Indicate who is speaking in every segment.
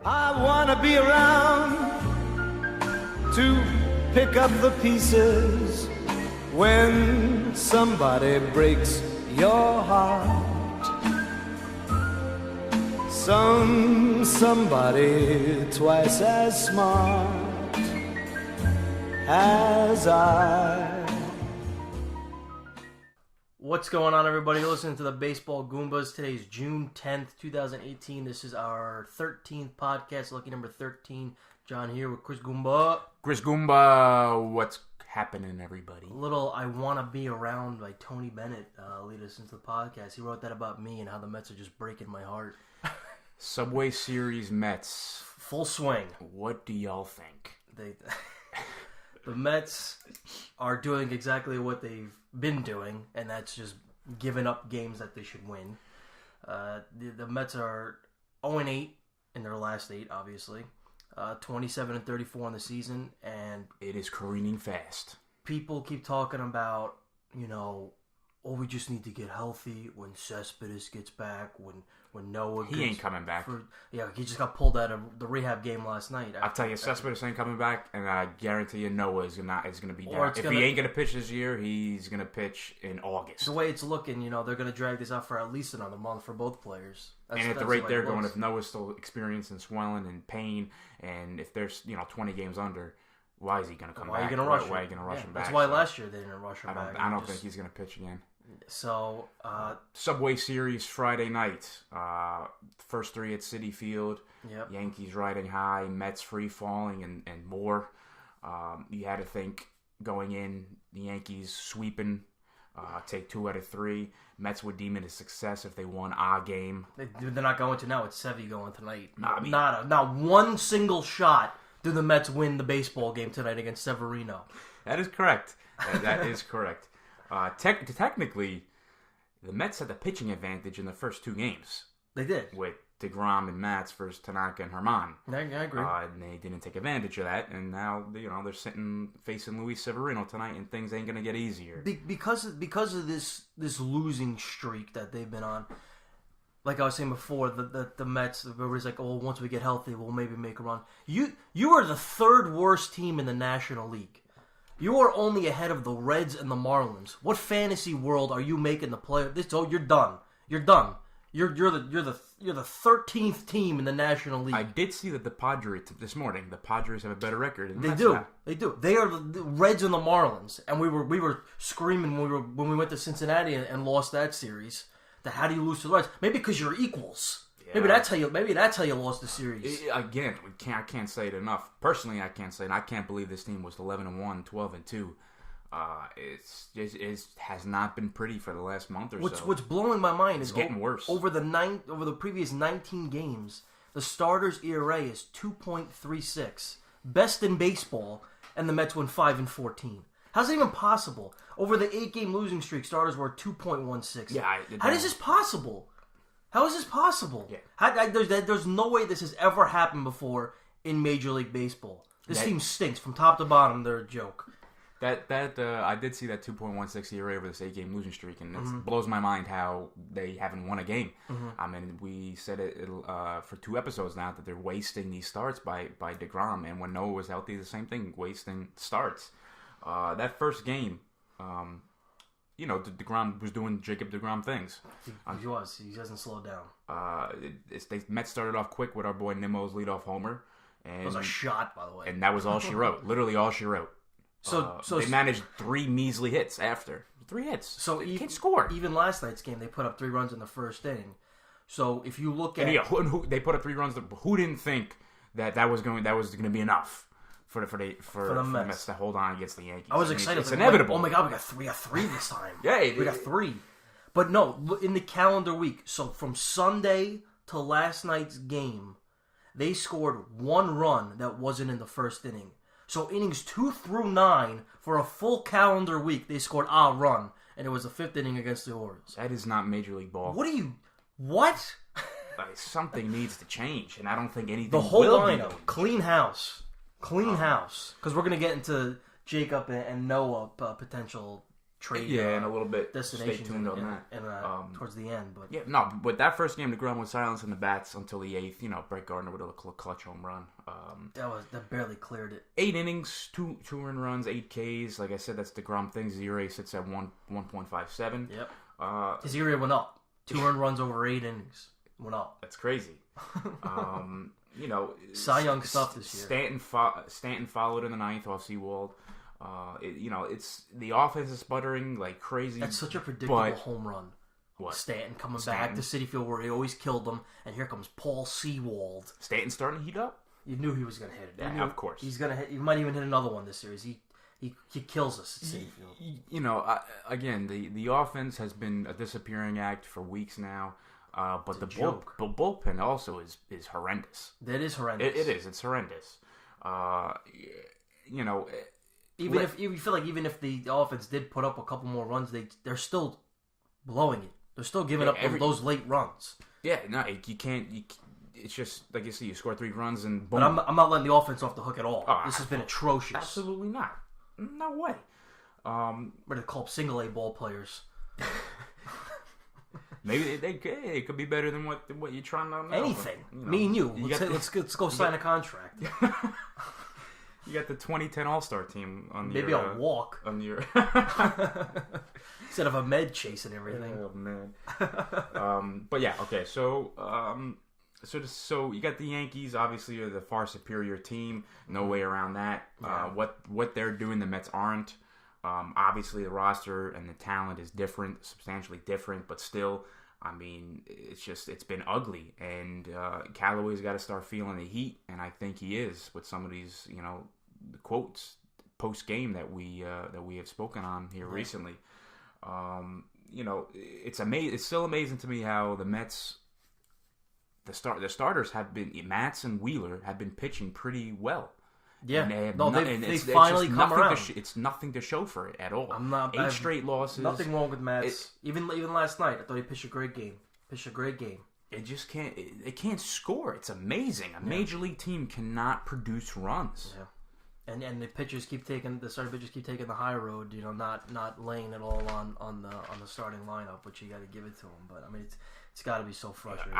Speaker 1: I wanna be around to pick up the pieces when somebody breaks your heart. Somebody twice as smart as I.
Speaker 2: What's going on, everybody? You're listening to the Baseball Goombas. Today is June 10th, 2018. This is our 13th podcast, lucky number 13. John here with Chris Goomba.
Speaker 3: Chris Goomba, what's happening, everybody?
Speaker 2: A little I Wanna Be Around by Tony Bennett lead us into the podcast. He wrote that about me and how the Mets are just breaking my heart.
Speaker 3: Subway Series Mets.
Speaker 2: Full swing.
Speaker 3: What do y'all think?
Speaker 2: The Mets are doing exactly what they've been doing, and that's just giving up games that they should win. The Mets are 0-8 in their last 8, obviously. 27-34 on the season, and
Speaker 3: it is careening fast.
Speaker 2: People keep talking about, we just need to get healthy when Cespedes gets back, when Noah
Speaker 3: He ain't coming back.
Speaker 2: He just got pulled out of the rehab game last night.
Speaker 3: I'll tell you, Cespedes ain't coming back, and I guarantee you Noah is gonna be down. If he ain't gonna pitch this year, he's gonna pitch in August.
Speaker 2: The way it's looking, they're gonna drag this out for at least another month for both players.
Speaker 3: And at the rate they're going, if Noah's still experiencing swelling and pain, and if there's 20 games under, why is he gonna come back?
Speaker 2: Why are you gonna rush
Speaker 3: him? Why are you gonna rush him back?
Speaker 2: That's why last year they didn't rush him back.
Speaker 3: I don't think he's gonna pitch again.
Speaker 2: So,
Speaker 3: Subway Series Friday night. First 3 at Citi Field.
Speaker 2: Yep.
Speaker 3: Yankees riding high, Mets free falling, and more. You had to think going in, the Yankees sweeping, take 2 out of 3. Mets would deem it a success if they won a game.
Speaker 2: They're not going to now. It's Sevy going tonight.
Speaker 3: Not
Speaker 2: one single shot do the Mets win the baseball game tonight against Severino.
Speaker 3: That is correct. That is correct. Technically, the Mets had the pitching advantage in the first 2 games.
Speaker 2: They did.
Speaker 3: With deGrom and Matz versus Tanaka and Herman.
Speaker 2: I agree.
Speaker 3: And they didn't take advantage of that, and now they're facing Luis Severino tonight, and things ain't gonna get easier.
Speaker 2: Because of this losing streak that they've been on. Like I was saying before, the Mets, everybody's like, once we get healthy, we'll maybe make a run. You are the 3rd worst team in the National League. You are only ahead of the Reds and the Marlins. What fantasy world are you making the play? You're done. You're done. You're the 13th team in the National League.
Speaker 3: I did see that the Padres this morning. The Padres have a better record.
Speaker 2: They do. They do. They are the Reds and the Marlins, and we were screaming when we went to Cincinnati and lost that series. That how do you lose to the Reds? Maybe because you're equals. Yeah. Maybe that's how you lost the series.
Speaker 3: Again, I can't say it enough. Personally, I can't say it. I can't believe this team was 11-1, 12-2. It has not been pretty for the last month or so.
Speaker 2: What's blowing my mind is
Speaker 3: getting worse.
Speaker 2: Over the previous 19 games, the starters' ERA is 2.36, best in baseball, and the Mets won 5-14. How's that even possible? Over the 8-game losing streak, starters were 2.16.
Speaker 3: Yeah,
Speaker 2: how is this possible? How is this possible?
Speaker 3: Yeah.
Speaker 2: There's no way this has ever happened before in Major League Baseball. This team stinks from top to bottom. They're a joke.
Speaker 3: I did see that 2.16 ERA over this 8-game losing streak, and it blows my mind how they haven't won a game. Mm-hmm. I mean, we said it for 2 episodes now that they're wasting these starts by deGrom, and when Noah was healthy, the same thing, wasting starts. That first game, deGrom was doing Jacob deGrom things.
Speaker 2: He was. He doesn't slow down.
Speaker 3: The Mets started off quick with our boy Nimmo's leadoff homer. And,
Speaker 2: it was a shot, by the way.
Speaker 3: And that was all she wrote. Literally all she wrote. So they managed 3 measly hits after. 3 hits. So they can't score.
Speaker 2: Even last night's game, they put up 3 runs in the first inning. So if you look at...
Speaker 3: who they put up 3 runs. Who didn't think that was going to be enough for the Mets to hold on against the Yankees?
Speaker 2: I was excited.
Speaker 3: It's inevitable.
Speaker 2: Oh my God, we got three this time.
Speaker 3: Yeah,
Speaker 2: we got 3. But no, in the calendar week, so from Sunday to last night's game, they scored 1 run that wasn't in the first inning. So innings 2 through 9 for a full calendar week, they scored a run, and it was the 5th inning against the Orioles.
Speaker 3: That is not Major League Ball.
Speaker 2: What?
Speaker 3: Something needs to change, and I don't think anything.
Speaker 2: The whole lineup, clean house, because we're gonna get into Jacob and Noah potential trade.
Speaker 3: And a little bit
Speaker 2: destination
Speaker 3: stay tuned on that.
Speaker 2: Towards the end, but
Speaker 3: but that first game, deGrom was silencing the bats until the 8th. Brett Gardner with a clutch home run.
Speaker 2: that barely cleared it.
Speaker 3: 8 innings, two earned runs, 8 Ks. Like I said, that's deGrom thing. His ERA sits at 1.57.
Speaker 2: Yep. His ERA went up. 2 earned runs over 8 innings went up.
Speaker 3: That's crazy.
Speaker 2: Cy Young stuff this year.
Speaker 3: Stanton followed in the 9th off Seawald. It's the offense is sputtering like crazy.
Speaker 2: That's such a predictable home run.
Speaker 3: What?
Speaker 2: Stanton coming back to Citi Field where he always killed them, and here comes Paul Seawald.
Speaker 3: Stanton starting to heat up.
Speaker 2: You knew he was going to hit it.
Speaker 3: Yeah, of course.
Speaker 2: He's going to hit. He might even hit another one this series. He kills us at Citi Field.
Speaker 3: Again, the offense has been a disappearing act for weeks now. But the bullpen also is horrendous.
Speaker 2: That is horrendous.
Speaker 3: It is. It's horrendous.
Speaker 2: If you feel like even if the offense did put up a couple more runs, they're still blowing it. They're still giving up those late runs.
Speaker 3: Yeah, no, you can't. It's just like you see, you score 3 runs and boom.
Speaker 2: But I'm not letting the offense off the hook at all. This has been atrocious.
Speaker 3: Absolutely not. No way.
Speaker 2: We're to call single A ball players.
Speaker 3: Maybe they could be better than what you're trying to know.
Speaker 2: Anything. Me and you. Let's go sign a contract.
Speaker 3: You got the 2010 All-Star team on
Speaker 2: maybe
Speaker 3: your...
Speaker 2: I'll walk.
Speaker 3: On your...
Speaker 2: Instead of a med chasing everything.
Speaker 3: Oh, man. But yeah, okay. So you got the Yankees. Obviously, are the far superior team. No way around that.
Speaker 2: Yeah.
Speaker 3: What they're doing, the Mets aren't. Obviously, the roster and the talent is different, substantially different, but still, I mean, it's been ugly. And Callaway's got to start feeling the heat, and I think he is with some of these, the quotes post game that we have spoken on here recently. It's amazing. It's still amazing to me how the Mets, the starters have been Matz and Wheeler have been pitching pretty well.
Speaker 2: Yeah,
Speaker 3: they
Speaker 2: finally come around.
Speaker 3: It's nothing to show for it at all.
Speaker 2: 8
Speaker 3: straight losses.
Speaker 2: Nothing wrong with Matz. Even last night, I thought he pitched a great game.
Speaker 3: It just can't. It can't score. It's amazing. A major league team cannot produce runs.
Speaker 2: Yeah. And the starting pitchers keep taking the high road. Not laying it all on the starting lineup, which you got to give it to them. But I mean, it's got to be so frustrating.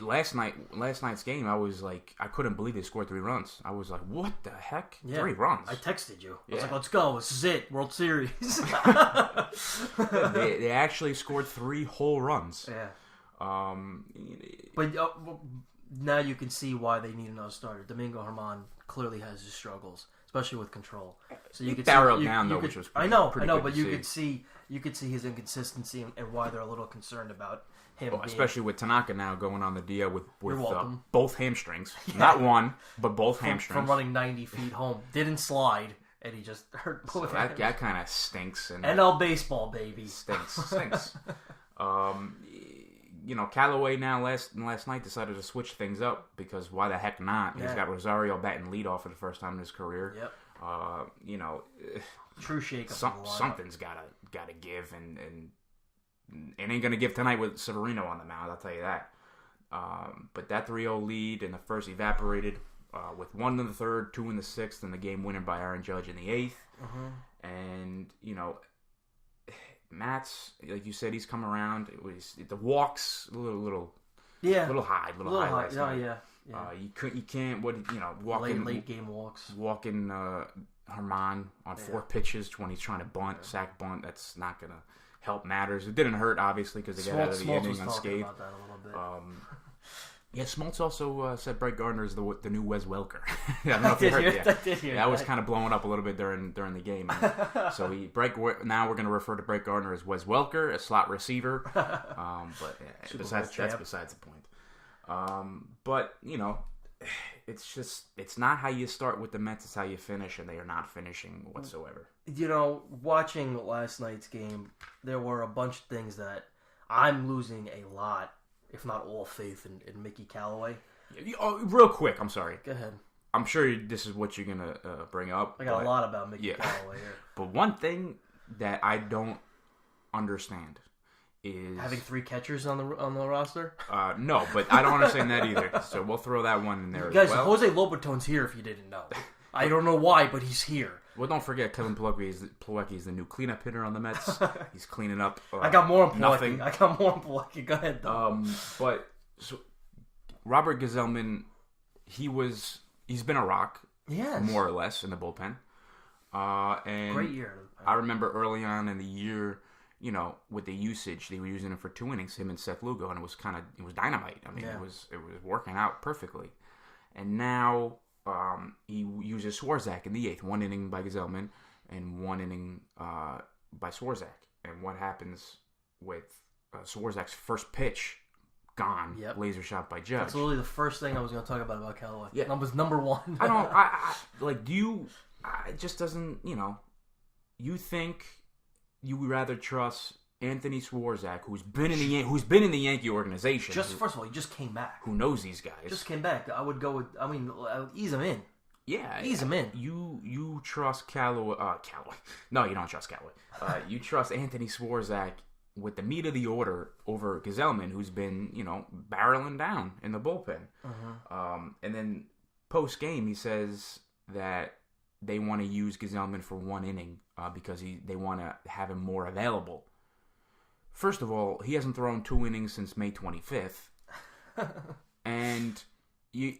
Speaker 3: Last night's game, I was like, I couldn't believe they scored 3 runs. I was like, what the heck?
Speaker 2: Yeah.
Speaker 3: 3 runs.
Speaker 2: I texted you. I was like, let's go. This is it. World Series.
Speaker 3: They actually scored 3 whole runs.
Speaker 2: Yeah. But now you can see why they need another starter. Domingo Germán clearly has his struggles, especially with control. So you could
Speaker 3: barreled down though, which was
Speaker 2: I know, but you could see his inconsistency and why they're a little concerned about him.
Speaker 3: Well, especially with Tanaka now going on the DL with
Speaker 2: welcome.
Speaker 3: Both hamstrings, not one, but both hamstrings
Speaker 2: from running 90 feet home. Didn't slide, and he just hurt both.
Speaker 3: So that kind of stinks. And
Speaker 2: NL baseball, baby,
Speaker 3: stinks. Callaway now last night decided to switch things up because why the heck not? Yeah. He's got Rosario batting leadoff for the first time in his career.
Speaker 2: Yep. True shake.
Speaker 3: Something's gotta give, and it ain't gonna give tonight with Severino on the mound. I'll tell you that. But that 3-0 lead in the first evaporated with 1 in the 3rd, 2 in the 6th, and the game winner by Aaron Judge in the 8th. And Matz, like you said, he's come around. It was the walks a little high last night. Yeah. You can't walking
Speaker 2: late game walks.
Speaker 3: Walking Germán on 4 pitches when he's trying to sack bunt. That's not gonna help matters. It didn't hurt obviously because they got out of the inning unscathed.
Speaker 2: About that a little bit.
Speaker 3: Yeah, Smoltz also said Brett Gardner is the new Wes Welker. I don't know if you heard that. That was kind of blowing up a little bit during the game. So now we're going to refer to Brett Gardner as Wes Welker, a slot receiver. But that's besides the point. But it's not how you start with the Mets; it's how you finish, and they are not finishing whatsoever.
Speaker 2: Watching last night's game, there were a bunch of things that I'm losing a lot, if not all, faith in Mickey Callaway.
Speaker 3: Real quick, I'm sorry.
Speaker 2: Go ahead.
Speaker 3: I'm sure this is what you're going to bring up.
Speaker 2: I got a lot about Mickey Callaway here.
Speaker 3: But one thing that I don't understand is...
Speaker 2: having 3 catchers on the roster?
Speaker 3: No, but I don't understand that either. So we'll throw that one in there
Speaker 2: Guys,
Speaker 3: as well.
Speaker 2: Jose Lobaton's here if you didn't know. I don't know why, but he's here.
Speaker 3: Well, don't forget, Kevin Plawecki is the new cleanup hitter on the Mets. He's cleaning up.
Speaker 2: I got more on
Speaker 3: nothing.
Speaker 2: Plawecki. I got more on Plawecki. Go ahead, though.
Speaker 3: But so, Robert Gsellman, he's been a rock, more or less, in the bullpen. And
Speaker 2: great year.
Speaker 3: I remember early on in the year, with the usage, they were using him for 2 innings, him and Seth Lugo, and it was dynamite. I mean, it was working out perfectly. And now he uses Swarzak in the 8th, 1 inning by Gsellman and 1 inning by Swarzak. And what happens with Swarzak's first pitch? Gone. Yep. Laser shot by Judge.
Speaker 2: That's literally the first thing I was going to talk about Callaway. Yeah. Number 1.
Speaker 3: It just doesn't, you think you would rather trust Anthony Swarzak, who's been in the Yankee organization.
Speaker 2: First of all, he just came back.
Speaker 3: Who knows these guys?
Speaker 2: Just came back. I would ease him in.
Speaker 3: Yeah.
Speaker 2: Ease him in.
Speaker 3: You trust Callaway. No, you don't trust Callaway. You trust Anthony Swarzak with the meat of the order over Gsellman, who's been, barreling down in the bullpen. And then post-game, he says that they want to use Gsellman for 1 inning because they want to have him more available. First of all, he hasn't thrown 2 innings since May 25th. And you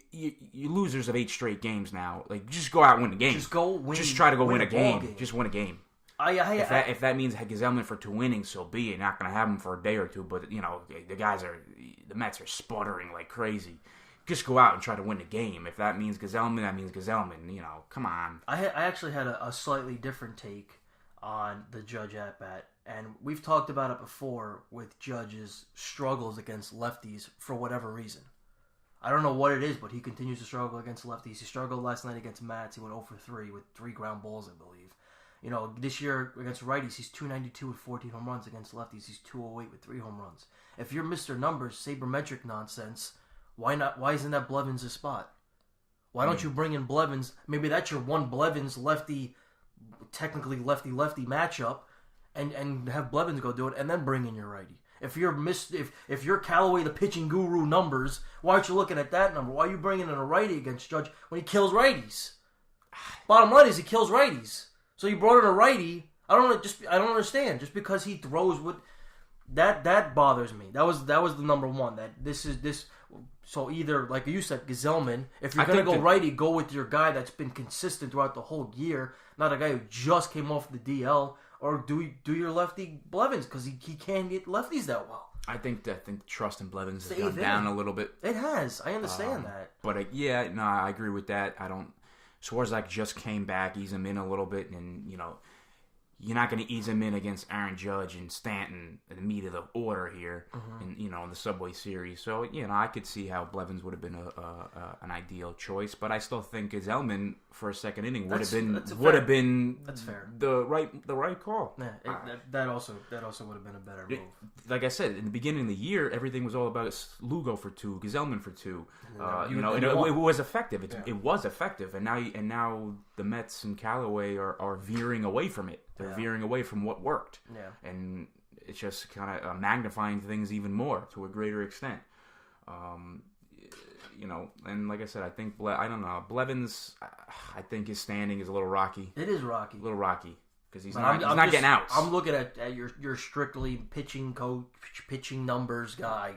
Speaker 3: losers of 8 straight games now. Like, just go out and win the game.
Speaker 2: Just go win.
Speaker 3: Just try to go win a game. Just win a game.
Speaker 2: If
Speaker 3: that means Gsellman for 2 innings, so be it. Not going to have him for a day or two, but the Mets are sputtering like crazy. Just go out and try to win the game. If that means Gsellman, that means Gsellman. Come on.
Speaker 2: I actually had a slightly different take on the Judge at-bat, and we've talked about it before with Judge's struggles against lefties for whatever reason. I don't know what it is, but he continues to struggle against lefties. He struggled last night against Mats. He went 0 for 3 with 3 ground balls, I believe. This year against righties, he's .292 with 14 home runs. Against lefties, he's .208 with 3 home runs. If you're Mr. Numbers, sabermetric nonsense, why not? Why isn't that Blevins' spot? Why don't you bring in Blevins? Maybe that's your one Blevins lefty, technically lefty-lefty matchup, and have Blevins go do it, and then bring in your righty. If you're Callaway, the pitching guru Numbers, why aren't you looking at that number? Why are you bringing in a righty against Judge when he kills righties? Bottom line is he kills righties. So you brought in a righty. I don't understand. Just because he throws with that bothers me. That was the number one. That this. So either, like you said, Gsellman, if you're going to go righty, go with your guy that's been consistent throughout the whole year, not a guy who just came off the DL, or do your lefty Blevins, because he can't get lefties that well.
Speaker 3: I think trust in Blevins has gone down a little bit.
Speaker 2: It has. I understand that.
Speaker 3: But I agree with that. Swarzak just came back, ease him in a little bit, and you're not going to ease him in against Aaron Judge and Stanton, the meat of the order here, in the Subway Series. So I could see how Blevins would have been an ideal choice, but I still think Gsellman for a second inning would have been
Speaker 2: that's fair.
Speaker 3: The right call.
Speaker 2: Yeah, that also would have been a better move.
Speaker 3: Like I said, in the beginning of the year, everything was all about Lugo for 2, Gsellman for 2. It was effective. It was effective, and now the Mets and Callaway are veering away from it. They're veering away from what worked. Yeah. And it's just kind of magnifying things even more to a greater extent. And like I said, I think, Blevins, I think his standing is a little rocky.
Speaker 2: It is rocky.
Speaker 3: A little rocky. Because he's not getting outs.
Speaker 2: I'm looking at your strictly pitching coach, pitching numbers guy.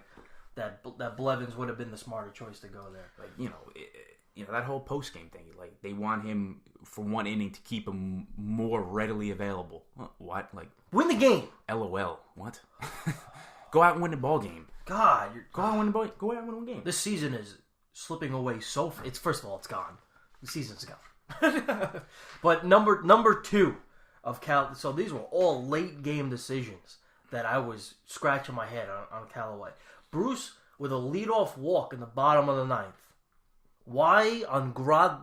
Speaker 2: That Blevins would have been the smarter choice to go there.
Speaker 3: That whole post game thing. Like, they want him for 1 inning to keep him more readily available. What? Like,
Speaker 2: win the game.
Speaker 3: LOL. What? Go out and win the ball game.
Speaker 2: God,
Speaker 3: go out and win the ball. Go out and win the game.
Speaker 2: This season is slipping away so. It's first of all, it's gone. The season's gone. But number 2 of Cal. So these were all late game decisions that I was scratching my head on Callaway. Bruce with a leadoff walk in the bottom of the 9th. Why on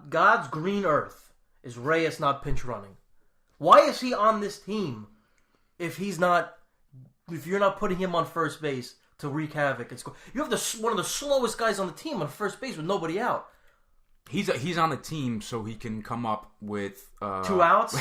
Speaker 2: God's green earth is Reyes not pinch running? Why is he on this team if you're not putting him on first base to wreak havoc and score? You have one of the slowest guys on the team on first base with nobody out.
Speaker 3: He's on the team so he can come up with
Speaker 2: 2 outs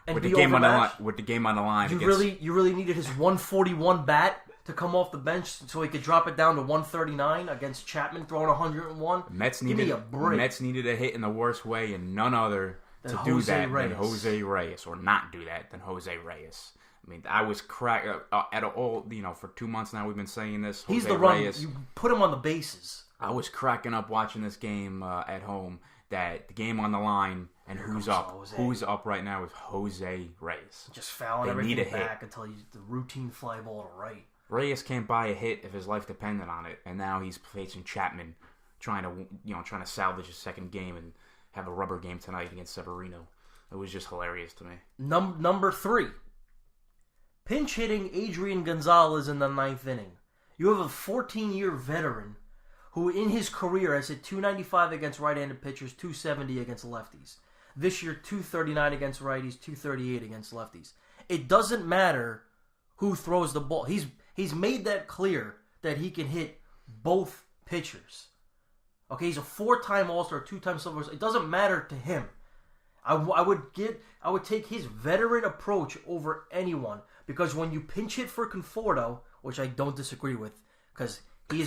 Speaker 2: and
Speaker 3: with
Speaker 2: be
Speaker 3: the game
Speaker 2: overmatched.
Speaker 3: with the game on the line.
Speaker 2: You really needed his 141 bat to come off the bench so he could drop it down to 139 against Chapman throwing 101.
Speaker 3: Give me a break. Mets needed a hit in the worst way, and none other to do that than Jose Reyes, or not do that than Jose Reyes. I mean, I was cracked at all. For 2 months now we've been saying this.
Speaker 2: He's the run. You put him on the bases.
Speaker 3: I was cracking up watching this game at home. That the game on the line, and who's up? Jose. Who's up right now is Jose Reyes.
Speaker 2: Just fouling everything back until the routine fly ball to right.
Speaker 3: Reyes can't buy a hit if his life depended on it, and now he's facing Chapman, trying to salvage his second game and have a rubber game tonight against Severino. It was just hilarious to me.
Speaker 2: Number 3, pinch hitting Adrian Gonzalez in the 9th inning. You have a 14-year veteran who in his career has hit .295 against right-handed pitchers, .270 against lefties. This year, .239 against righties, .238 against lefties. It doesn't matter who throws the ball. He's made that clear that he can hit both pitchers. Okay, he's a 4-time All-Star, 2-time Silver. It doesn't matter to him. I would take his veteran approach over anyone, because when you pinch hit for Conforto, which I don't disagree with, because
Speaker 3: what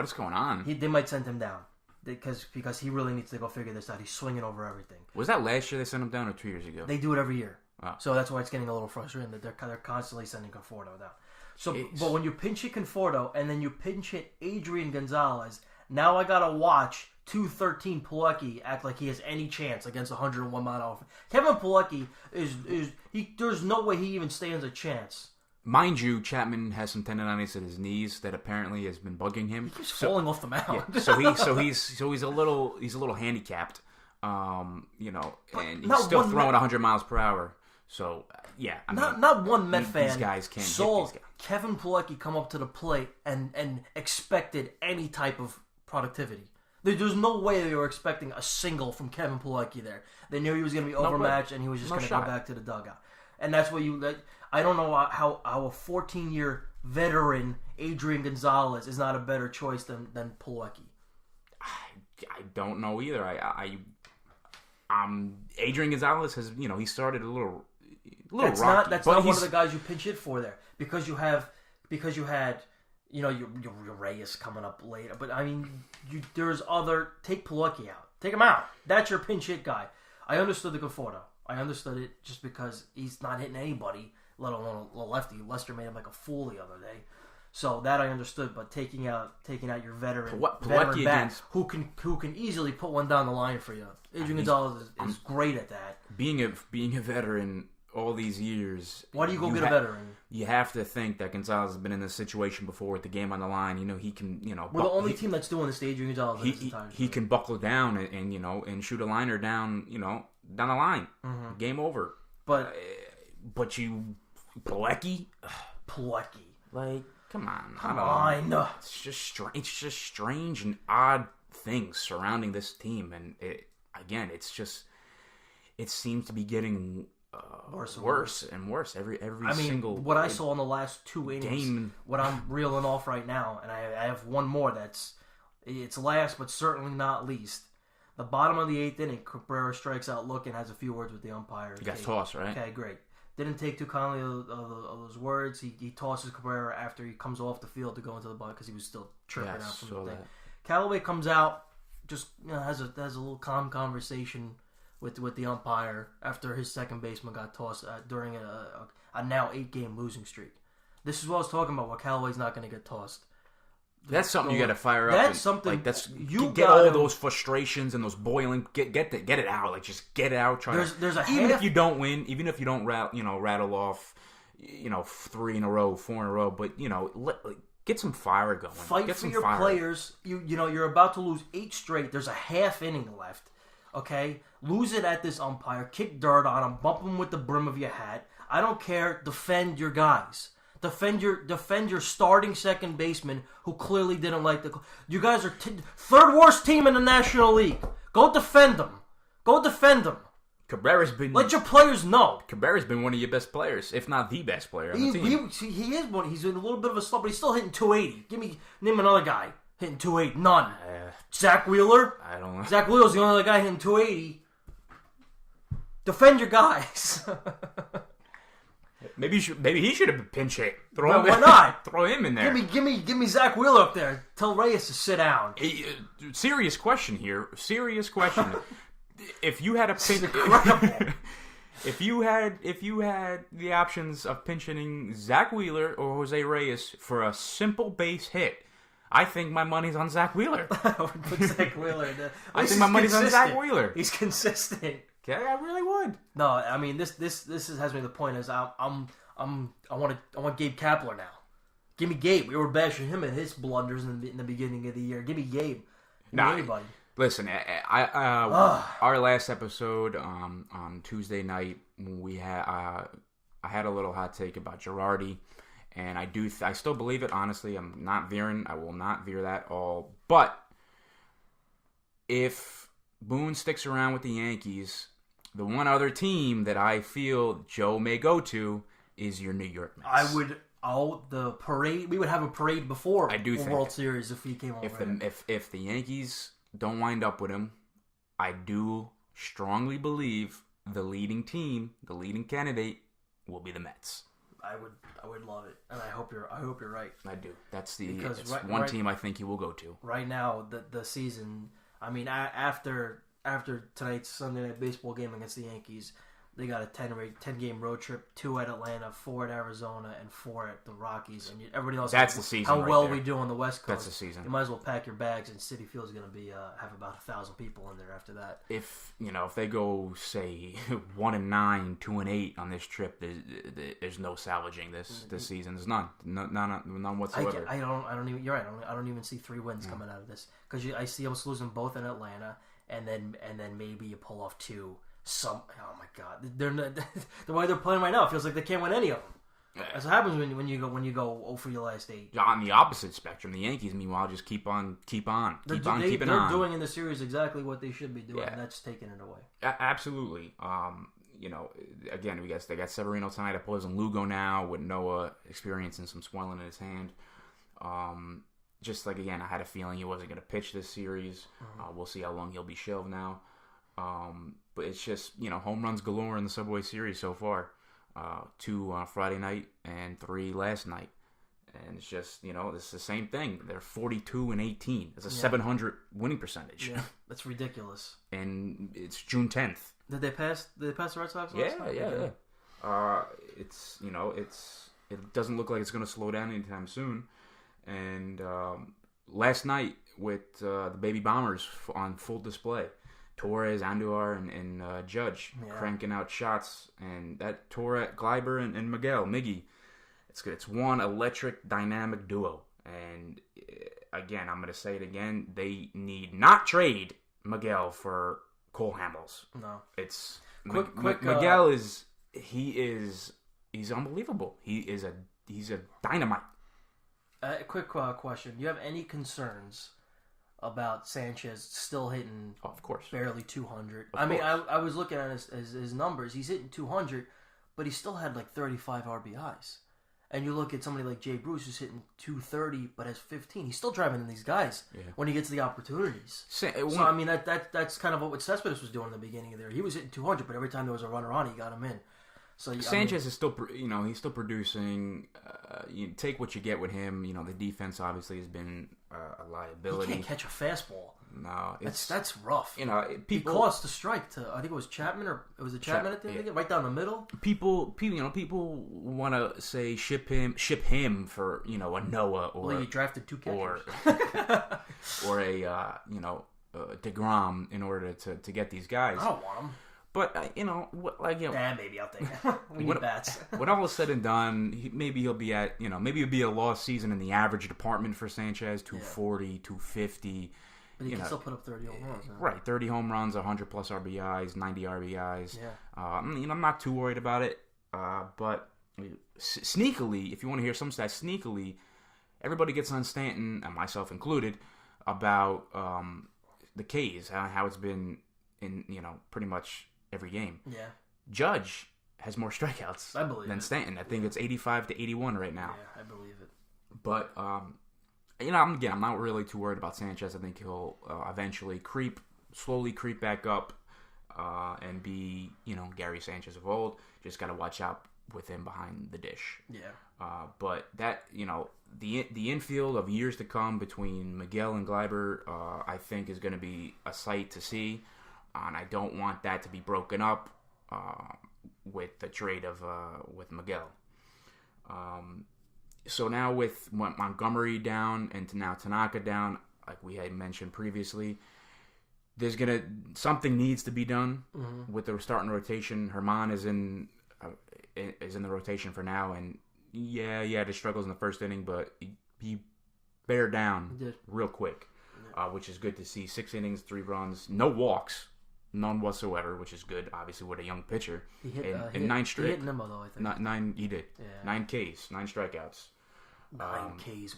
Speaker 3: is going on?
Speaker 2: They might send him down because he really needs to go figure this out. He's swinging over everything.
Speaker 3: Was that last year they sent him down, or 2 years ago?
Speaker 2: They do it every year. Oh. So that's why it's getting a little frustrating that they're constantly sending Conforto down. So, but when you pinch hit Conforto and then you pinch hit Adrian Gonzalez, now I gotta watch 213 Pilecki act like he has any chance against 101 mile an hour. Kevin Pilecki there's no way he even stands a chance.
Speaker 3: Mind you, Chapman has some tendonitis at his knees that apparently has been bugging him.
Speaker 2: He keeps falling off the mound.
Speaker 3: Yeah, so he's a little handicapped, and he's still throwing 100 miles per hour. So yeah,
Speaker 2: not one Met fan.
Speaker 3: These guys can't
Speaker 2: saw
Speaker 3: hit these guys.
Speaker 2: Kevin Pilecki come up to the plate and expected any type of productivity. There's no way they were expecting a single from Kevin Pilecki there. They knew he was going to be overmatched and he was just going to go back to the dugout. And that's what I don't know how a 14-year veteran Adrian Gonzalez is not a better choice than Pilecki.
Speaker 3: I don't know either. Adrian Gonzalez has he started a little rocky.
Speaker 2: That's not one of the guys you pinch hit for there because you had your Reyes coming up later. But I mean, there's other. Take Pilecki out. Take him out. That's your pinch hit guy. I understood the Conforto. I understood it just because he's not hitting anybody, let alone a lefty. Lester made him like a fool the other day. So that I understood, but taking out your veteran bat who can easily put one down the line for you. Adrian Gonzalez is great at that.
Speaker 3: Being a veteran all these years.
Speaker 2: Why do you go get a veteran?
Speaker 3: You have to think that Gonzalez has been in this situation before with the game on the line. He can.
Speaker 2: We're the only team that's doing this to Adrian Gonzalez.
Speaker 3: He can buckle down and shoot a liner down down the line. Mm-hmm. Game over.
Speaker 2: But
Speaker 3: you Pilecki, like. Come on. It's just strange and odd things surrounding this team, and it seems to be getting worse and worse every single.
Speaker 2: What I saw in the last 2 innings, what I'm reeling off right now, and I have one more it's last but certainly not least. The bottom of the 8th inning, Cabrera strikes out looking, has a few words with the umpire.
Speaker 3: He got tossed, right?
Speaker 2: Okay, great. Didn't take too kindly of those words. He tosses Cabrera after he comes off the field to go into the butt because he was still tripping out from the thing. Callaway comes out, just has a little calm conversation with the umpire after his second baseman got tossed during a now 8-game losing streak. This is what I was talking about. Why Callaway's not going to get tossed.
Speaker 3: That's something you got to fire up.
Speaker 2: That's something
Speaker 3: you get all those frustrations and those boiling. Get it out. Like just get it out. Even if you don't win, even if you don't rattle off, 3 in a row, 4 in a row, but get some fire going.
Speaker 2: Fight for your players. You're about to lose 8 straight. There's a half inning left. Okay, lose it at this umpire. Kick dirt on him. Bump him with the brim of your hat. I don't care. Defend your guys. Defend your starting second baseman who clearly didn't like the. You guys are third worst team in the National League. Go defend them.
Speaker 3: Cabrera's been.
Speaker 2: Let your players know.
Speaker 3: Cabrera's been one of your best players, if not the best player on the team.
Speaker 2: He is one. He's in a little bit of a slump, but he's still hitting 280. Name another guy hitting 280. None. Zach Wheeler.
Speaker 3: I don't know.
Speaker 2: Zach Wheeler's the only other guy hitting 280. Defend your guys.
Speaker 3: Maybe he should have been pinch hit.
Speaker 2: Why not?
Speaker 3: Throw him in there.
Speaker 2: Give me Zach Wheeler up there. Tell Reyes to sit down.
Speaker 3: Serious question here. Serious question. if you had a
Speaker 2: incredible.
Speaker 3: if you had the options of pinching Zach Wheeler or Jose Reyes for a simple base hit, I think my money's on Zach Wheeler.
Speaker 2: I would put Zach Wheeler in there.
Speaker 3: I think my money's on Zach Wheeler.
Speaker 2: He's consistent.
Speaker 3: Okay, I really would.
Speaker 2: No, I mean this has me. The point is, I want Gabe Kapler now. Give me Gabe. We were bashing him and his blunders in the beginning of the year. Give me Gabe. Anybody.
Speaker 3: Listen, our last episode on Tuesday night, I had a little hot take about Girardi, and I still believe it. Honestly, I'm not veering. I will not veer that all. But if Boone sticks around with the Yankees, the one other team that I feel Joe may go to is your New York Mets.
Speaker 2: The parade. We would have a parade before
Speaker 3: the
Speaker 2: World Series if he came over.
Speaker 3: If the Yankees don't wind up with him, I do strongly believe the leading candidate will be the Mets.
Speaker 2: I would love it, and I hope you're right.
Speaker 3: I do. That's one team I think he will go to.
Speaker 2: Right now, the season. I mean, after tonight's Sunday Night Baseball game against the Yankees, they got a 10-game road trip, 2 at Atlanta, 4 at Arizona, and 4 at the Rockies. And everybody knows
Speaker 3: that's the season.
Speaker 2: How
Speaker 3: right
Speaker 2: well
Speaker 3: there.
Speaker 2: we do on the West Coast.
Speaker 3: That's the season.
Speaker 2: You might as well pack your bags, and Citi Field's going to be have about 1,000 people in there after that.
Speaker 3: If they go say 1-9, 2-8 on this trip, there's no salvaging this season. There's none whatsoever.
Speaker 2: I don't even. You're right. I don't even see 3 wins coming out of this because I see us losing both in Atlanta, and then maybe you pull off 2. Oh my God! They're not, the way they're playing right now, it feels like they can't win any of them. Yeah. That's what happens when you go 0 for your last 8.
Speaker 3: On the opposite spectrum, the Yankees, meanwhile, just keeping on.
Speaker 2: They're doing in the series exactly what they should be doing, and that's taking it away.
Speaker 3: Absolutely. Again, they got Severino tonight. I plays in Lugo now with Noah experiencing some swelling in his hand. Just like again, I had a feeling he wasn't going to pitch this series. We'll see how long he'll be shelved now. But it's just, home runs galore in the Subway Series so far. 2 Friday night and 3 last night. And it's just, it's the same thing. They're 42-18. It's a 700 winning percentage.
Speaker 2: Yeah, that's ridiculous.
Speaker 3: And it's June 10th.
Speaker 2: Did they pass the Red Sox last night?
Speaker 3: Yeah. It doesn't look like it's going to slow down anytime soon. And last night with the Baby Bombers on full display. Torres, Andujar, and Judge cranking out shots, and that Torres, Gleiber, and Miguel, Miggy, it's good. It's one electric, dynamic duo. And again, I'm going to say it again: they need not trade Miguel for Cole Hamels.
Speaker 2: No,
Speaker 3: it's Miguel he's unbelievable. He's a dynamite.
Speaker 2: Quick question: do you have any concerns about Sanchez still hitting
Speaker 3: of course
Speaker 2: barely 200? I was looking at his numbers. He's hitting 200, but he still had like 35 RBIs. And you look at somebody like Jay Bruce who's hitting 230 but has 15. He's still driving in these guys when he gets the opportunities. That's kind of what Cespedes was doing in the beginning of the year. He was hitting 200, but every time there was a runner on, he got him in. So
Speaker 3: Sanchez is still, he's still producing. You take what you get with him. The defense obviously has been a liability.
Speaker 2: He can't catch a fastball.
Speaker 3: No,
Speaker 2: that's rough.
Speaker 3: People,
Speaker 2: he caused the strike to, I think it was Chapman, or it was Chapman at the end of the game, right down the middle.
Speaker 3: People want to say ship him for a Noah or
Speaker 2: he drafted 2 catchers
Speaker 3: or a deGrom in order to get these guys.
Speaker 2: I don't want him.
Speaker 3: But
Speaker 2: maybe I'll take it. We need bats.
Speaker 3: When all is said and done, maybe he'll be at maybe it'll be a lost season in the average department for Sanchez, 240, 250.
Speaker 2: But he can still put up 30 home runs.
Speaker 3: Right, 30 home runs, 100 plus RBIs, 90 RBIs.
Speaker 2: Yeah.
Speaker 3: I'm not too worried about it. But sneakily, if you want to hear some stats, sneakily, everybody gets on Stanton, and myself included, about the K's, how it's been in pretty much every game.
Speaker 2: Yeah.
Speaker 3: Judge has more strikeouts than Stanton. I think it's 85 to 81 right now.
Speaker 2: Yeah, I believe it.
Speaker 3: But I'm not really too worried about Sanchez. I think he'll eventually slowly creep back up and be Gary Sanchez of old. Just got to watch out with him behind the dish.
Speaker 2: Yeah.
Speaker 3: But that the infield of years to come between Miguel and Gleiber, I think is going to be a sight to see. and I don't want that to be broken up with the trade of with Miguel. So now with Montgomery down and now Tanaka down, like we had mentioned previously, something needs to be done with the starting rotation. Herman is in the rotation for now, and the struggles in the first inning, but he bared down real quick, which is good to see. 6 innings, 3 runs, no walks, none whatsoever, which is good. Obviously, with a young pitcher,
Speaker 2: he hit,
Speaker 3: and 9 straight.
Speaker 2: He hit Nimmo though, I think.
Speaker 3: 9, he did.
Speaker 2: Yeah.
Speaker 3: 9 Ks, 9 strikeouts.
Speaker 2: 9 Ks.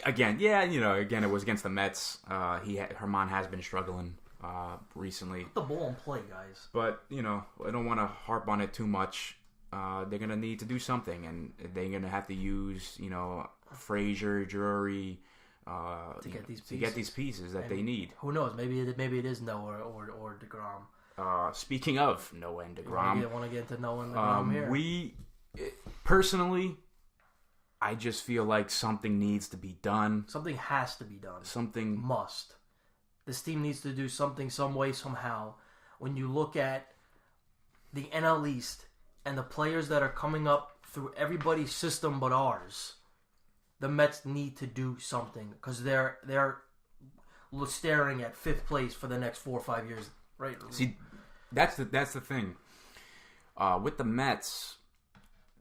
Speaker 3: Again, it was against the Mets. Herman has been struggling recently.
Speaker 2: Put the ball in play, guys.
Speaker 3: But, I don't want to harp on it too much. They're going to need to do something, and they're going to have to use, Frazier, Drury, to get these pieces that they need.
Speaker 2: Who knows? Maybe it is Noah or deGrom.
Speaker 3: Speaking of Noah and deGrom,
Speaker 2: I want to get into Noah and deGrom here.
Speaker 3: Personally, I just feel like something needs to be done.
Speaker 2: Something has to be done.
Speaker 3: Something
Speaker 2: must. This team needs to do something, some way, somehow. When you look at the NL East and the players that are coming up through everybody's system but ours, the Mets need to do something because they're staring at 5th place for the next 4 or 5 years. Right?
Speaker 3: See, that's the thing. With the Mets,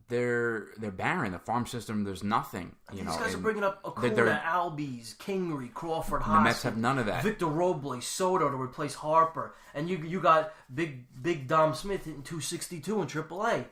Speaker 3: they're barren. The farm system, there's nothing.
Speaker 2: These guys are bringing up Acuna, Albies, Kingery, Crawford, Hoskin.
Speaker 3: The Mets have none of that.
Speaker 2: Victor Robles, Soto to replace Harper, and you got big Dom Smith hitting 262 in AAA.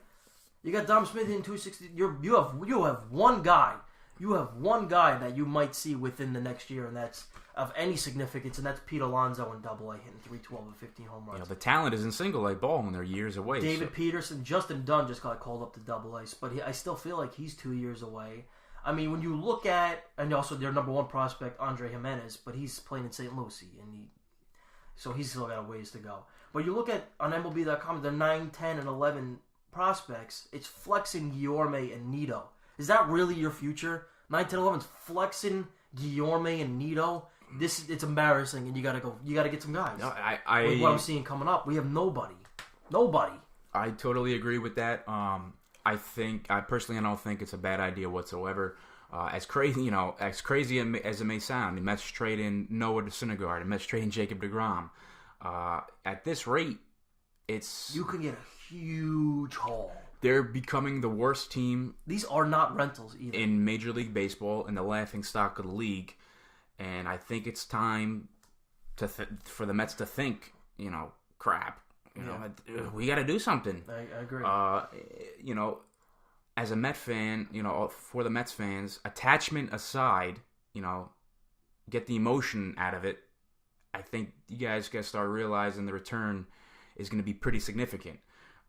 Speaker 2: You got Dom Smith hitting 260. You have one guy. You have one guy that you might see within the next year, and that's of any significance, and that's Pete Alonso in AA hitting 312 and 15 home runs.
Speaker 3: The talent is in single A ball when they're years away.
Speaker 2: David Peterson, Justin Dunn just got called up to AA, but I still feel like he's 2 years away. I mean, when you look at, and also their number 1 prospect, Andre Jimenez, but he's playing in St. Lucie, so he's still got a ways to go. But you look at on MLB.com, the 9, 10, and 11 prospects, it's Flexen, Guillorme, and Nito. Is that really your future? 9, 10, 11's Flexen, Guillorme, and Nito. It's embarrassing, and you gotta get some guys.
Speaker 3: No,
Speaker 2: with what I'm seeing coming up, we have nobody.
Speaker 3: I totally agree with that. I don't think it's a bad idea whatsoever. As crazy as it may sound, the Mets trading Noah Syndergaard, the Mets trading Jacob deGrom. At this rate,
Speaker 2: you can get a huge haul.
Speaker 3: They're becoming the worst team.
Speaker 2: These are not rentals either.
Speaker 3: In Major League Baseball, and the laughingstock of the league. And I think it's time for the Mets to think, crap. We got to do something.
Speaker 2: I agree.
Speaker 3: As a Met fan, for the Mets fans, attachment aside, get the emotion out of it. I think you guys got to start realizing the return is going to be pretty significant.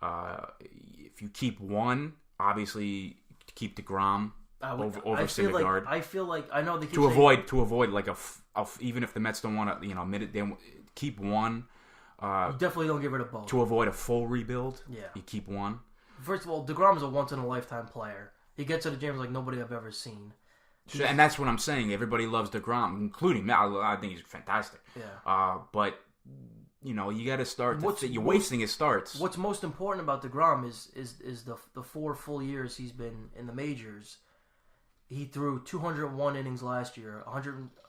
Speaker 3: If you keep one, obviously keep deGrom over Syndergaard.
Speaker 2: I feel like I know they keep
Speaker 3: to avoid like even if the Mets don't want to admit it, they keep one.
Speaker 2: You definitely don't get rid of both
Speaker 3: to avoid a full rebuild.
Speaker 2: Yeah,
Speaker 3: you keep one.
Speaker 2: First of all, deGrom is a once in a lifetime player. He gets to the games like nobody I've ever seen.
Speaker 3: And that's what I'm saying. Everybody loves deGrom, including me. I think he's fantastic.
Speaker 2: Yeah.
Speaker 3: But you got to start. You're wasting his starts.
Speaker 2: What's most important about deGrom is the 4 full years he's been in the majors. He threw 201 innings last year,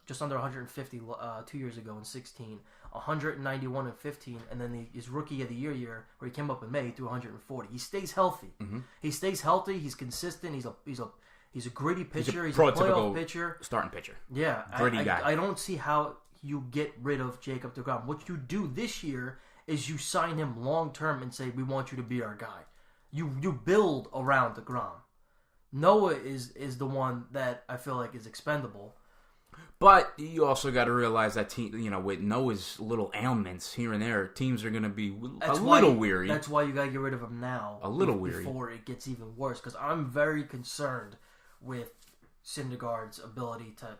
Speaker 2: just under 150 2 years ago in 16, 191 in 15, and then his rookie of the year where he came up in May, he threw 140. He stays healthy. Mm-hmm. He stays healthy. He's consistent. He's a gritty pitcher. He's a playoff pitcher.
Speaker 3: Starting pitcher.
Speaker 2: Yeah,
Speaker 3: gritty guy.
Speaker 2: I don't see how you get rid of Jacob deGrom. What you do this year is you sign him long term and say, we want you to be our guy. You build around deGrom. Noah is the one that I feel like is expendable.
Speaker 3: But you also got to realize that with Noah's little ailments here and there, teams are going to be little weary.
Speaker 2: That's why you got to get rid of him now.
Speaker 3: A little weary
Speaker 2: before it gets even worse. Because I'm very concerned with Syndergaard's ability to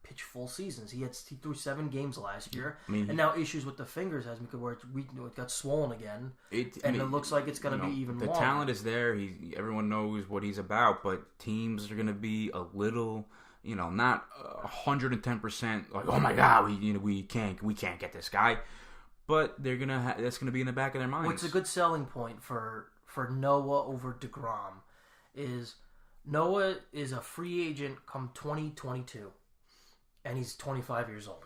Speaker 2: pitch full seasons. He threw 7 games last year, and now issues with the fingers has where it got swollen again, it looks like it's going to be even more.
Speaker 3: The talent is there. Everyone knows what he's about, but teams are going to be a little, not 110% like, oh my God, we can't get this guy, but that's gonna be in the back of their minds.
Speaker 2: What's a good selling point for Noah over deGrom is Noah is a free agent come 2022, and he's 25 years old.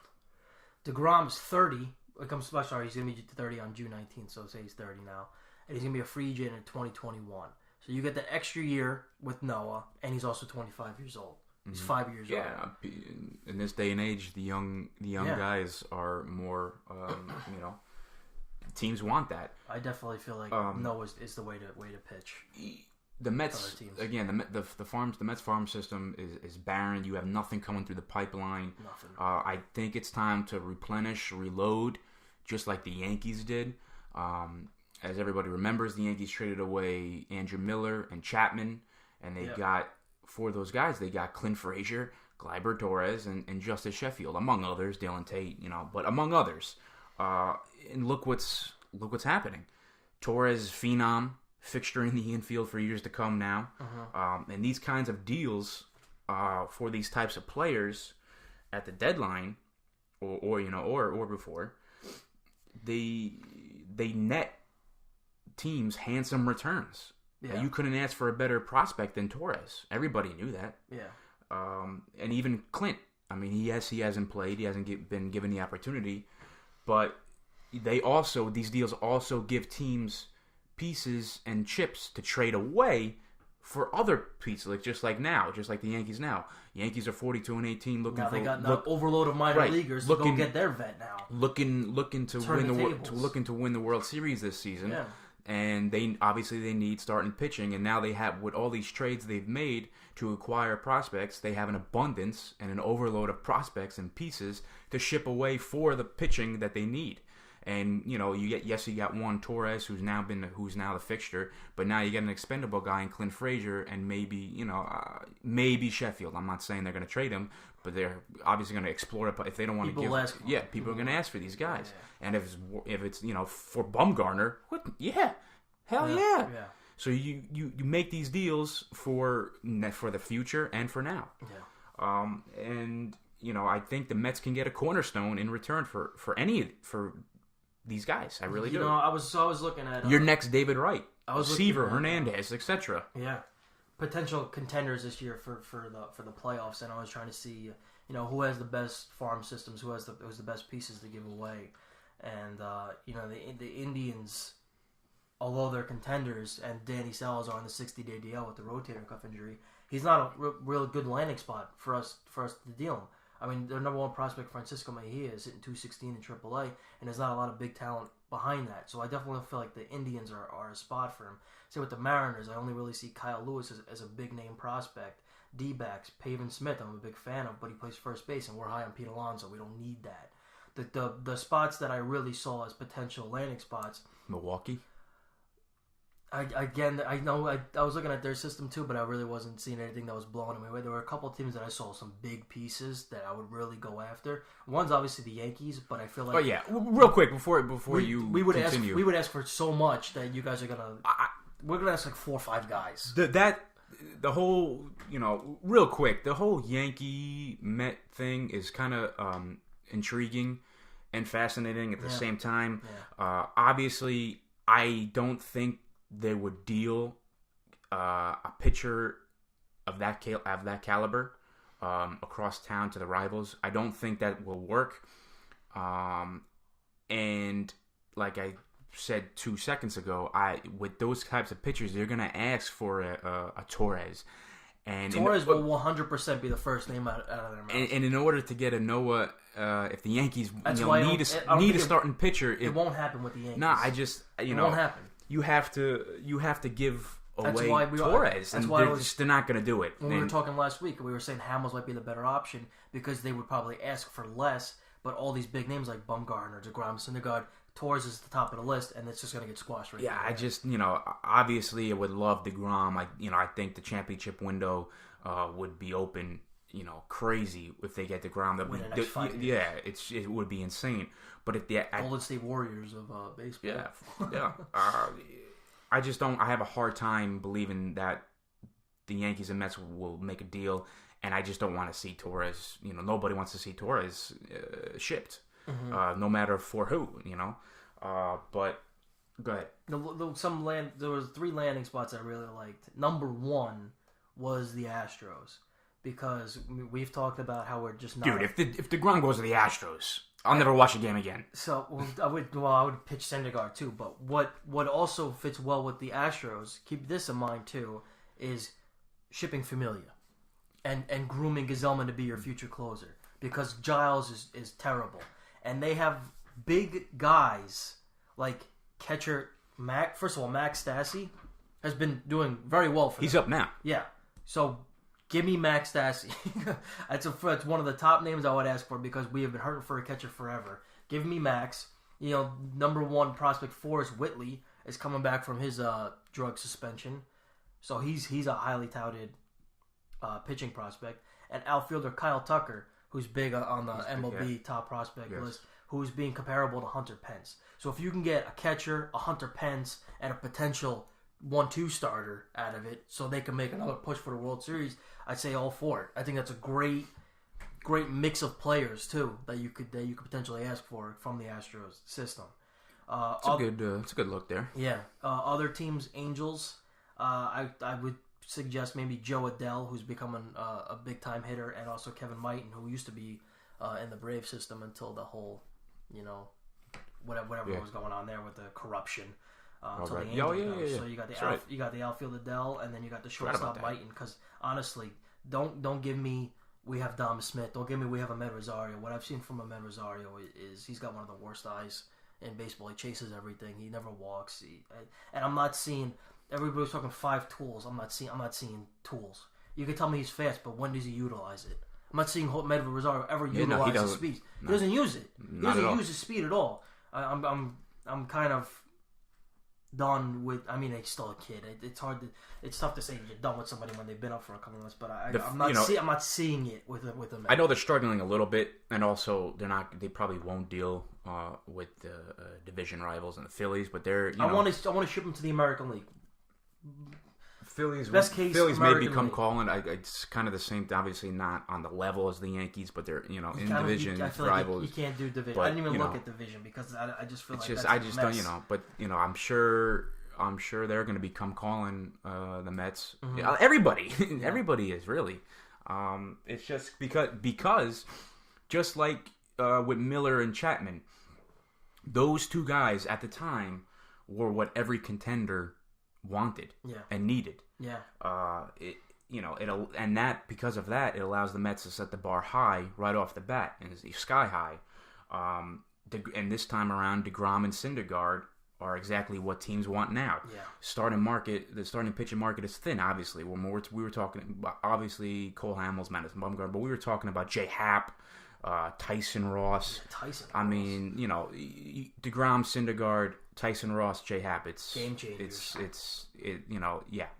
Speaker 2: deGrom's 30. He's gonna be 30 on June 19th, so say he's 30 now, and he's gonna be a free agent in 2021. So you get the extra year with Noah, and he's also 25 years old. He's 5 years old.
Speaker 3: Yeah, in this day and age, the young guys are more. Teams want that.
Speaker 2: I definitely feel like Noah is the way to pitch.
Speaker 3: The Mets again. The Mets farm system is barren. You have nothing coming through the pipeline.
Speaker 2: Nothing.
Speaker 3: I think it's time to replenish, reload, just like the Yankees did. As everybody remembers, the Yankees traded away Andrew Miller and Chapman, and they got, for those guys, they got Clint Frazier, Gleyber Torres, and Justice Sheffield, among others, Dylan Tate, but among others. And look what's happening. Torres, phenom, fixture in the infield for years to come now. And these kinds of deals for these types of players at the deadline, or before, they net teams handsome returns. Yeah. You couldn't ask for a better prospect than Torres. Everybody knew that.
Speaker 2: Yeah.
Speaker 3: And even Clint. I mean, he hasn't played. He hasn't been given the opportunity. But these deals also give teams pieces and chips to trade away for other pieces, just like the Yankees now. Yankees are 42-18, looking.
Speaker 2: Now they got an overload of minor leaguers to go get their vet now.
Speaker 3: Looking to win the World Series this season.
Speaker 2: Yeah.
Speaker 3: And they need starting pitching, and now they have, with all these trades they've made to acquire prospects, they have an abundance and an overload of prospects and pieces to ship away for the pitching that they need. And you got one Torres who's now the fixture, but now you get an expendable guy in Clint Frazier, and maybe Sheffield. I'm not saying they're going to trade him, but they're obviously going to explore it. But if they don't want to give, people are going to ask for these guys. Yeah. And if it's for Bumgarner, hell yeah. So you make these deals for the future and for now.
Speaker 2: Yeah.
Speaker 3: And I think the Mets can get a cornerstone in return for these guys. I really do.
Speaker 2: I was looking at
Speaker 3: your next David Wright, Seaver, Hernandez, etc.
Speaker 2: Yeah, potential contenders this year for the playoffs, and I was trying to see who has the best farm systems, who's the best pieces to give away, and the Indians, although they're contenders, and Danny Salazar on the 60-day DL with the rotator cuff injury, he's not a real good landing spot for us to deal him. I mean, their number one prospect, Francisco Mejia, is hitting .216 in AAA, and there's not a lot of big talent behind that. So I definitely feel like the Indians are a spot for him. Say with the Mariners, I only really see Kyle Lewis as a big-name prospect. D-backs, Pavin Smith, I'm a big fan of, but he plays first base, and we're high on Pete Alonso. We don't need that. The spots that I really saw as potential landing spots...
Speaker 3: Milwaukee?
Speaker 2: I was looking at their system too, but I really wasn't seeing anything that was blowing me away. There were a couple of teams that I saw some big pieces that I would really go after. One's obviously the Yankees, but I feel like...
Speaker 3: Oh yeah, real quick before
Speaker 2: we would
Speaker 3: continue.
Speaker 2: We would ask for so much that you guys are gonna... we're gonna ask like 4 or 5 guys.
Speaker 3: The whole, real quick, the whole Yankee Met thing is kind of intriguing and fascinating at the same time.
Speaker 2: Yeah.
Speaker 3: Obviously, I don't think they would deal a pitcher of that caliber across town to the rivals. I don't think that will work. And like I said 2 seconds ago, with those types of pitchers, they're going to ask for a Torres. And
Speaker 2: Torres will 100% be the first name out of their mouth.
Speaker 3: And in order to get a Noah, if the Yankees need a starting pitcher,
Speaker 2: it won't happen with the Yankees.
Speaker 3: Nah,
Speaker 2: it won't happen.
Speaker 3: You have to give away Torres, and they're not going to do it.
Speaker 2: When we were talking last week, we were saying Hamels might be the better option because they would probably ask for less, but all these big names like Bumgarner, deGrom, Syndergaard, Torres is at the top of the list, and it's just going to get squashed right now.
Speaker 3: I just, obviously I would love deGrom. I think the championship window would be open, crazy if they get deGrom. It would be insane. But if the
Speaker 2: Golden State Warriors of baseball.
Speaker 3: Yeah. I just don't. I have a hard time believing that the Yankees and Mets will make a deal, and I just don't want to see Torres. Nobody wants to see Torres shipped. no matter for who, But go ahead.
Speaker 2: There was 3 landing spots I really liked. Number 1 was the Astros, because we've talked about how we're just not.
Speaker 3: Dude, if deGrom goes to the Astros, I'll never watch a game again.
Speaker 2: So I would pitch Syndergaard too. But what also fits well with the Astros, keep this in mind too, is shipping Familia and grooming Gesellman to be your future closer, because Giles is terrible, and they have big guys like catcher Mac. First of all, Max Stassi has been doing very well for them.
Speaker 3: He's up now.
Speaker 2: Yeah. So give me Max Stassi. That's one of the top names I would ask for, because we have been hurting for a catcher forever. Give me Max. Number 1 prospect Forrest Whitley is coming back from his drug suspension, so he's a highly touted pitching prospect. And outfielder Kyle Tucker, who's big on the MLB top prospect list, who's being comparable to Hunter Pence. So if you can get a catcher, a Hunter Pence, and a potential 1-2 starter out of it, so they can make another push for the World Series, I'd say all for it. I think that's a great mix of players too that you could potentially ask for from the Astros system.
Speaker 3: It's a good look there.
Speaker 2: Yeah. Other teams, Angels. I would suggest maybe Joe Adell, who's becoming a big time hitter, and also Kevin Mighton, who used to be in the Brave system until the whole, whatever was going on there with the corruption. Until the Angels. So you got the outfield Adell, and then you got the shortstop Mighton. Because honestly, don't give me we have Dom Smith. Don't give me we have Ahmed Rosario. What I've seen from Ahmed Rosario is he's got one of the worst eyes in baseball. He chases everything. He never walks. And I'm not seeing. Everybody's talking 5 tools. I'm not seeing tools. You can tell me he's fast, but when does he utilize it? I'm not seeing Ahmed Rosario ever utilize his speed. He doesn't use it. He doesn't use his speed at all. I'm kind of done with. I mean, he's still a kid. It's tough to say you're done with somebody when they've been up for a couple of months. But I'm not seeing it with them.
Speaker 3: I know they're struggling a little bit, and also they probably won't deal with the division rivals and the Phillies. But I
Speaker 2: want to ship them to the American League.
Speaker 3: Phillies
Speaker 2: American
Speaker 3: may become
Speaker 2: League.
Speaker 3: calling. It's kind of the same. Obviously, not on the level as the Yankees, but they're in division
Speaker 2: I feel
Speaker 3: rivals.
Speaker 2: Like you can't do division.
Speaker 3: But,
Speaker 2: I didn't even look at division because I just feel
Speaker 3: it's
Speaker 2: like
Speaker 3: just
Speaker 2: that's
Speaker 3: don't. But I'm sure they're going to become calling the Mets.
Speaker 2: Mm-hmm.
Speaker 3: Everybody is really. It's just because just like with Miller and Chapman, those 2 guys at the time were what every contender wanted and needed.
Speaker 2: Yeah.
Speaker 3: And that because of that, it allows the Mets to set the bar high right off the bat, and it's sky high. And this time around, deGrom and Syndergaard are exactly what teams want now.
Speaker 2: Yeah.
Speaker 3: The starting pitching market is thin. Obviously, we were talking about, obviously Cole Hamels, Madison Bumgarner, but we were talking about J Happ, Tyson Ross. I mean, deGrom, Syndergaard, Tyson Ross, J Happ. It's
Speaker 2: game changers.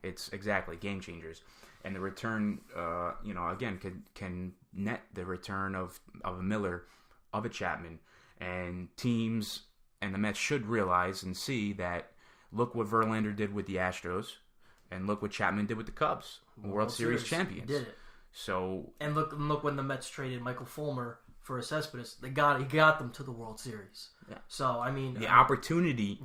Speaker 3: It's exactly game changers. And the return, again, can net the return of a Miller, of a Chapman, and teams and the Mets should realize and see that. Look what Verlander did with the Astros, and look what Chapman did with the Cubs, World Series champions.
Speaker 2: He did it.
Speaker 3: So
Speaker 2: and look when the Mets traded Michael Fulmer for Cespedes, he got them to the World Series. Yeah. So I mean
Speaker 3: the opportunity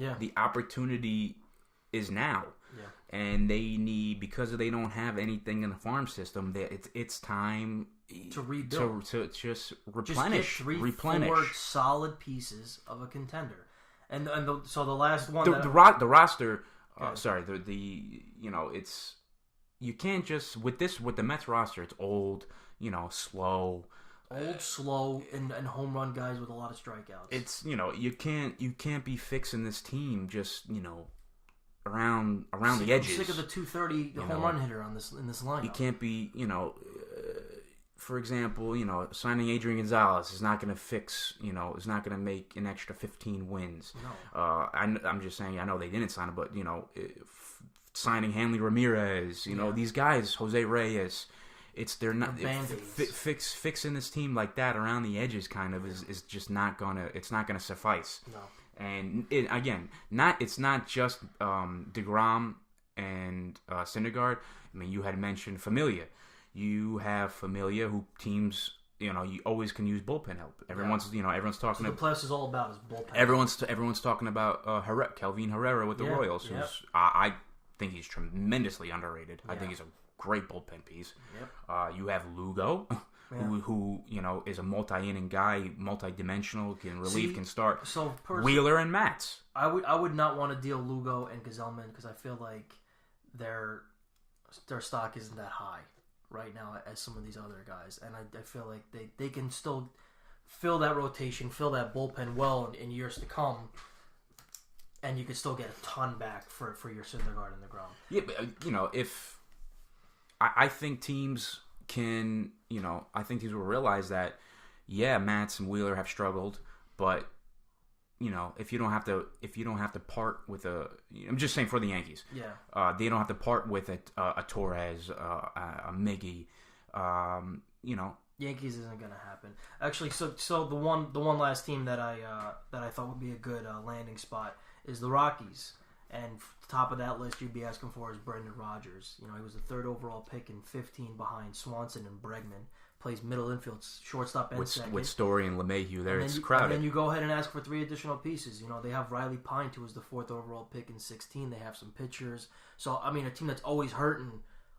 Speaker 3: is now.
Speaker 2: Yeah.
Speaker 3: And they need, because they don't have anything in the farm system, it's time
Speaker 2: to rebuild,
Speaker 3: to just replenish,
Speaker 2: just get 3-4 solid pieces of a contender. So the last one,
Speaker 3: the roster. It's you can't just with the Mets roster. It's old, slow.
Speaker 2: Old, slow, and home run guys with a lot of strikeouts.
Speaker 3: It's you can't be fixing this team just around the edges.
Speaker 2: I'm sick of the 230 home run hitter in this lineup.
Speaker 3: You can't be for example, signing Adrian Gonzalez is not going to fix, is not going to make an extra 15 wins.
Speaker 2: No.
Speaker 3: I'm just saying, I know they didn't sign him, but, signing Hanley Ramirez, these guys, Jose Reyes, they're not fixing this team like that around the edges kind of is just not going to suffice.
Speaker 2: No.
Speaker 3: And it's not just deGrom and Syndergaard. I mean, you had mentioned Familia. You have Familia, who teams you know, you always can use bullpen help. Everyone's talking.
Speaker 2: So the playoffs is all about is bullpen.
Speaker 3: Everyone's talking about Kelvin Herrera with the Royals, who's I think he's tremendously underrated. I think he's a great bullpen piece. Yep. You have Lugo, who you know is a multi-inning guy, multi-dimensional, can relieve, can start.
Speaker 2: So
Speaker 3: Wheeler and Matz.
Speaker 2: I would not want to deal Lugo and Gazelman because I feel like their stock isn't that high right now as some of these other guys, and I feel like they can still fill that rotation, fill that bullpen well in years to come, and you could still get a ton back for your Syndergaard and deGrom.
Speaker 3: Yeah, but, you know, if I think teams can, you know, I think teams will realize that, Matz and Wheeler have struggled, but you know, if you don't have to part with I'm just saying for the Yankees, they don't have to part with a Torres, a Miggy, you know.
Speaker 2: Yankees isn't going to happen. Actually, so the one last team that I thought would be a good landing spot is the Rockies, and top of that list you'd be asking for is Brendan Rodgers. You know, he was the 3rd overall pick in 15 behind Swanson and Bregman. Plays middle infield, shortstop, and second. With Story and
Speaker 3: LeMahieu there, it's crowded.
Speaker 2: And then you go ahead and ask for 3 additional pieces. You know, they have Riley Pint, who was the 4th overall pick in 16. They have some pitchers. So, I mean, a team that's always hurting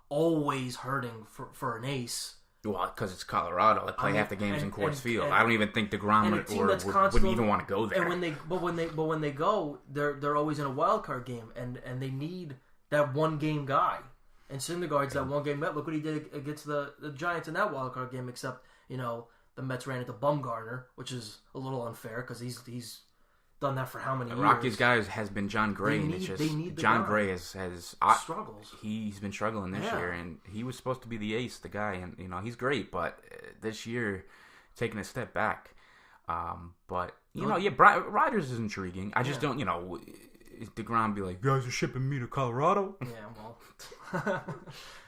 Speaker 2: for an ace.
Speaker 3: Well, because it's Colorado. They play half the games in Coors Field. I don't even think deGrom would even want to go there.
Speaker 2: And when they go, they're always in a wild card game, and they need that one game guy. And Syndergaard's that one game. Look what he did against the Giants in that wild card game. Except, you know, the Mets ran into Bumgarner, which is a little unfair because he's done that for how many years?
Speaker 3: Rockies guy has been John Gray, and it's just John Gray has
Speaker 2: struggles.
Speaker 3: He's been struggling this year, and he was supposed to be the ace, the guy, and you know he's great, but this year taking a step back. But you know, Rodgers is intriguing. I just don't, you know. deGrom be like, guys are shipping me to Colorado?
Speaker 2: Yeah, well.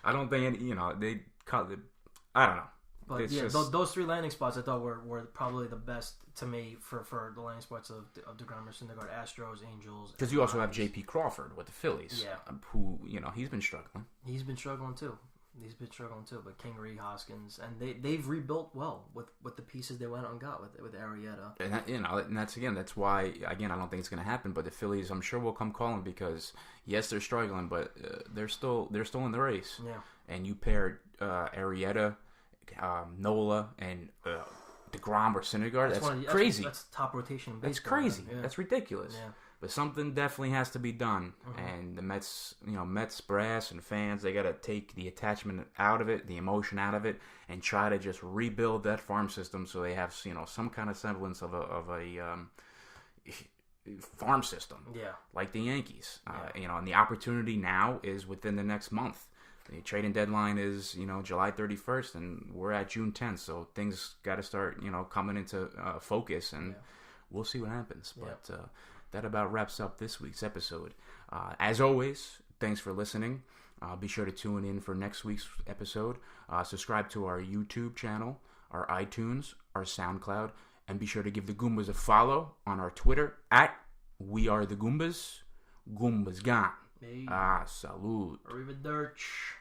Speaker 3: I don't think any, you know, they cut it. I don't know.
Speaker 2: But
Speaker 3: it's
Speaker 2: yeah,
Speaker 3: just...
Speaker 2: those 3 landing spots I thought were probably the best to me for the landing spots of deGrom or Syndergaard, Astros, Angels.
Speaker 3: Because you also have J.P. Crawford with the Phillies.
Speaker 2: Yeah.
Speaker 3: Who, you know, he's been struggling.
Speaker 2: He's been struggling too. But Kingery, Hoskins, and they've rebuilt well with the pieces they went out and got with Arrieta.
Speaker 3: And that, you know, and that's why I don't think it's going to happen. But the Phillies, I'm sure, will come calling because yes, they're struggling, but they're still in the race.
Speaker 2: Yeah.
Speaker 3: And you paired Arrieta, Nola, and deGrom or Syndergaard. That's crazy.
Speaker 2: That's top rotation.
Speaker 3: That's crazy.
Speaker 2: Yeah.
Speaker 3: That's ridiculous.
Speaker 2: Yeah.
Speaker 3: But something definitely has to be done, and the Mets, you know, Mets brass and fans, they got to take the attachment out of it, the emotion out of it, and try to just rebuild that farm system so they have, you know, some kind of semblance of a farm system, like the Yankees. You know, and the opportunity now is within the next month. The trading deadline is, you know, July 31st, and we're at June 10th, so things got to start, you know, coming into focus, and we'll see what happens. But that about wraps up this week's episode. As always, thanks for listening. Be sure to tune in for next week's episode. Subscribe to our YouTube channel, our iTunes, our SoundCloud, and be sure to give the Goombas a follow on our Twitter at WeAreTheGoombas. Goombas gone.
Speaker 2: Hey.
Speaker 3: Salud.
Speaker 2: Arrivederci.